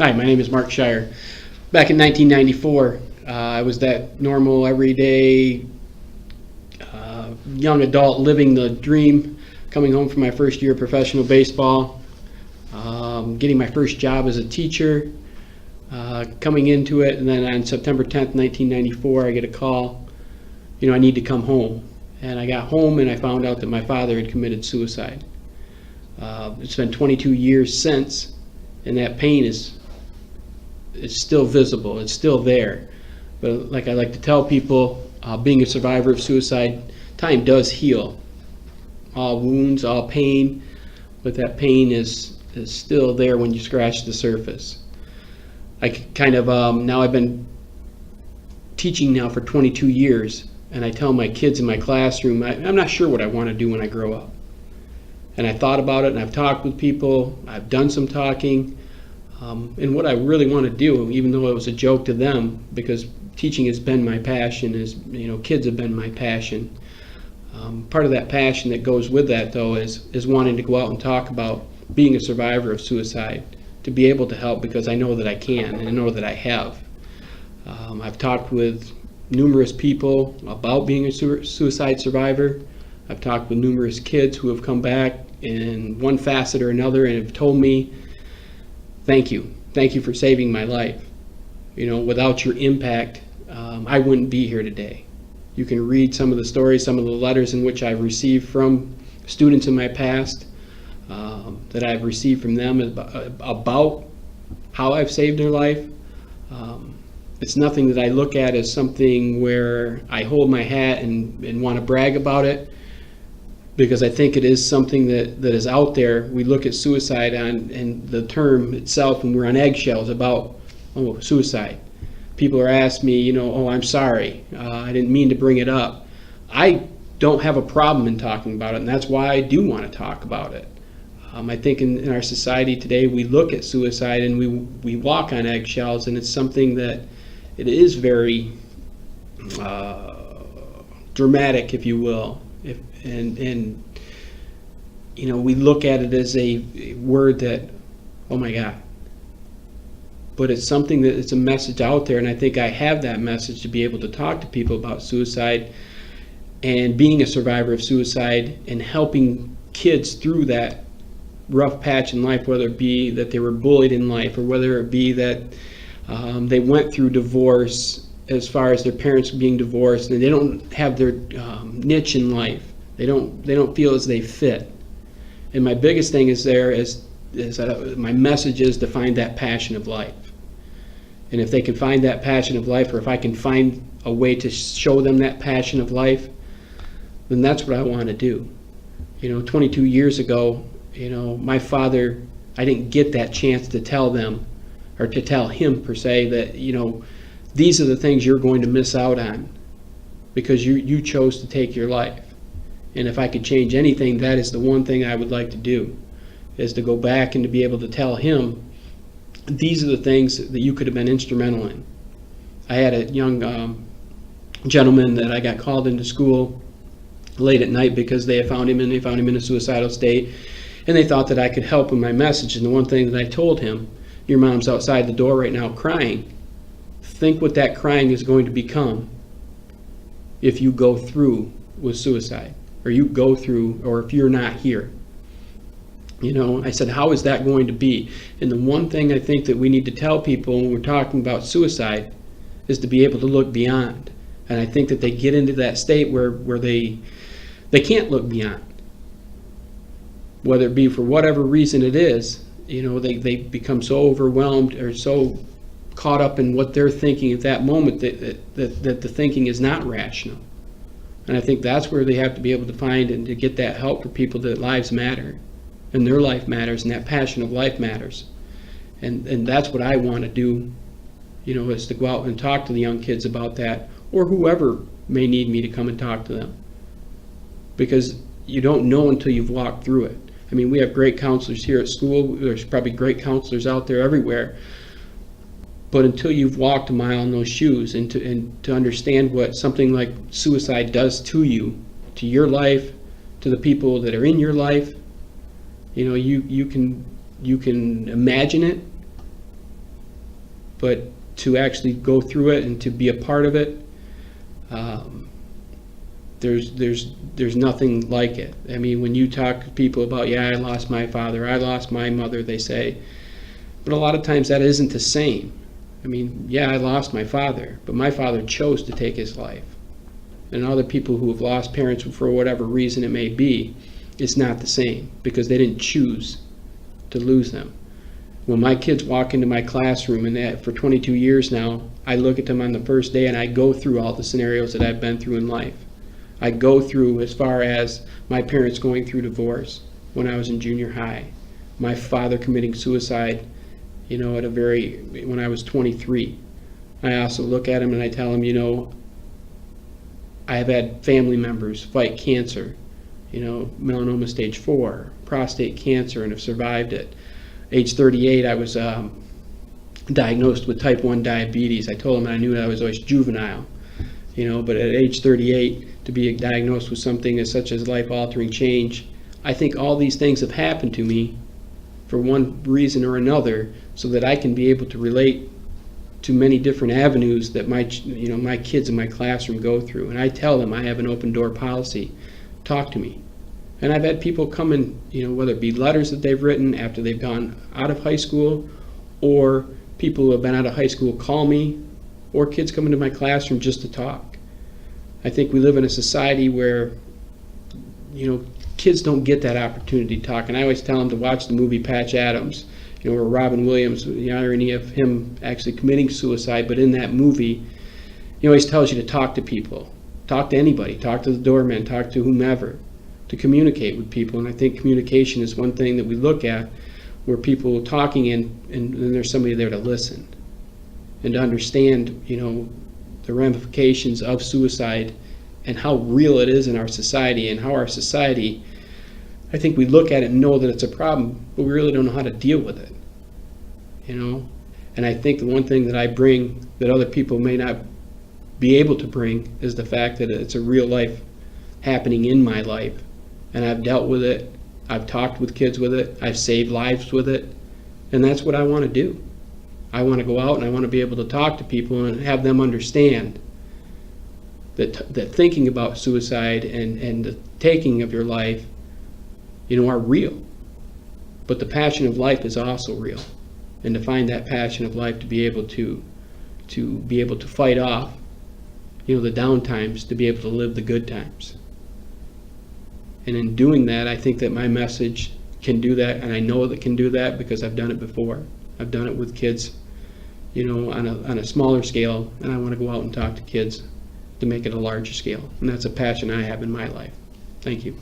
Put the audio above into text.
Hi, my name is Mark Scheurer. Back in 1994, I was that normal, everyday young adult living the dream, coming home from my first year of professional baseball, getting my first job as a teacher, coming into it, and then on September 10th, 1994, I get a call, I need to come home. And I got home and I found out that my father had committed suicide. It's been 22 years since, and that pain is still visible, it's still there. But like I like to tell people, being a survivor of suicide, time does heal. All wounds, all pain, but that pain is still there when you scratch the surface. I kind of, now I've been teaching now for 22 years, and I tell my kids in my classroom, I'm not sure what I want to do when I grow up. And I thought about it, and I've talked with people, I've done some talking, and what I really want to do, even though it was a joke to them, because teaching has been my passion, kids have been my passion. Part of that passion that goes with that, though, is wanting to go out and talk about being a survivor of suicide, to be able to help, because I know that I can, and I know that I have. I've talked with numerous people about being a suicide survivor. I've talked with numerous kids who have come back in one facet or another and have told me, thank you for saving my life. Without your impact, I wouldn't be here today. You can read some of the stories, some of the letters in which I've received from students in my past, that I've received from them about how I've saved their life. It's nothing that I look at as something where I hold my hat and want to brag about it, because I think it is something that is out there. We look at suicide and the term itself, and we're on eggshells about, suicide. People are asking me, I'm sorry, I didn't mean to bring it up. I don't have a problem in talking about it, and that's why I do want to talk about it. I think in our society today, we look at suicide and we walk on eggshells, and it's something that it is very dramatic, if you will. We look at it as a word that, oh my God. But it's something that it's a message out there, and I think I have that message to be able to talk to people about suicide and being a survivor of suicide and helping kids through that rough patch in life, whether it be that they were bullied in life or whether it be that they went through divorce, as far as their parents being divorced, and they don't have their niche in life. They don't feel as they fit. And my biggest thing is that my message is to find that passion of life. And if they can find that passion of life, or if I can find a way to show them that passion of life, then that's what I want to do. 22 years ago, my father, I didn't get that chance to tell them, or to tell him per se, that, these are the things you're going to miss out on because you chose to take your life. And if I could change anything, that is the one thing I would like to do, is to go back and to be able to tell him, these are the things that you could have been instrumental in. I had a young gentleman that I got called into school late at night because they found him in a suicidal state, and they thought that I could help with my message. And the one thing that I told him, your mom's outside the door right now crying. Think what that crying is going to become if you go through with suicide, or if you're not here. I said, how is that going to be? And the one thing I think that we need to tell people when we're talking about suicide is to be able to look beyond. And I think that they get into that state where they can't look beyond. Whether it be for whatever reason it is, they become so overwhelmed or so caught up in what they're thinking at that moment that the thinking is not rational. And I think that's where they have to be able to find and to get that help for people that lives matter, and their life matters, and that passion of life matters. And that's what I want to do, is to go out and talk to the young kids about that, or whoever may need me to come and talk to them. Because you don't know until you've walked through it. I mean, we have great counselors here at school. There's probably great counselors out there everywhere. But until you've walked a mile in those shoes and to understand what something like suicide does to you, to your life, to the people that are in your life, you can imagine it, but to actually go through it and to be a part of it, there's nothing like it. I mean, when you talk to people about, yeah, I lost my father, I lost my mother, they say, but a lot of times that isn't the same. I mean, yeah, I lost my father, but my father chose to take his life. And other people who have lost parents for whatever reason it may be, it's not the same because they didn't choose to lose them. When my kids walk into my classroom, and that for 22 years now, I look at them on the first day and I go through all the scenarios that I've been through in life. I go through as far as my parents going through divorce when I was in junior high, my father committing suicide, when I was 23. I also look at him and I tell him, I have had family members fight cancer, melanoma stage 4, prostate cancer, and have survived it. Age 38, I was diagnosed with type 1 diabetes. I told him I knew I was always juvenile, but at age 38, to be diagnosed with something as such as life-altering change, I think all these things have happened to me for one reason or another, so that I can be able to relate to many different avenues that my kids in my classroom go through. And I tell them I have an open door policy. Talk to me. And I've had people come in, whether it be letters that they've written after they've gone out of high school, or people who have been out of high school call me, or kids come into my classroom just to talk. I think we live in a society where, kids don't get that opportunity to talk. And I always tell them to watch the movie Patch Adams, where Robin Williams, the irony of him actually committing suicide, but in that movie, he always tells you to talk to people. Talk to anybody. Talk to the doorman. Talk to whomever. To communicate with people. And I think communication is one thing that we look at, where people are talking and there's somebody there to listen and to understand, the ramifications of suicide and how real it is in our society, and how our society, I think we look at it and know that it's a problem, but we really don't know how to deal with it, And I think the one thing that I bring that other people may not be able to bring is the fact that it's a real life happening in my life, and I've dealt with it, I've talked with kids with it, I've saved lives with it, and that's what I want to do. I want to go out and I want to be able to talk to people and have them understand that thinking about suicide and the taking of your life, are real. But the passion of life is also real. And to find that passion of life, to be able to fight off, the down times, to be able to live the good times. And in doing that, I think that my message can do that, and I know that it can do that because I've done it before. I've done it with kids, on a smaller scale, and I want to go out and talk to kids to make it a larger scale. And that's a passion I have in my life. Thank you.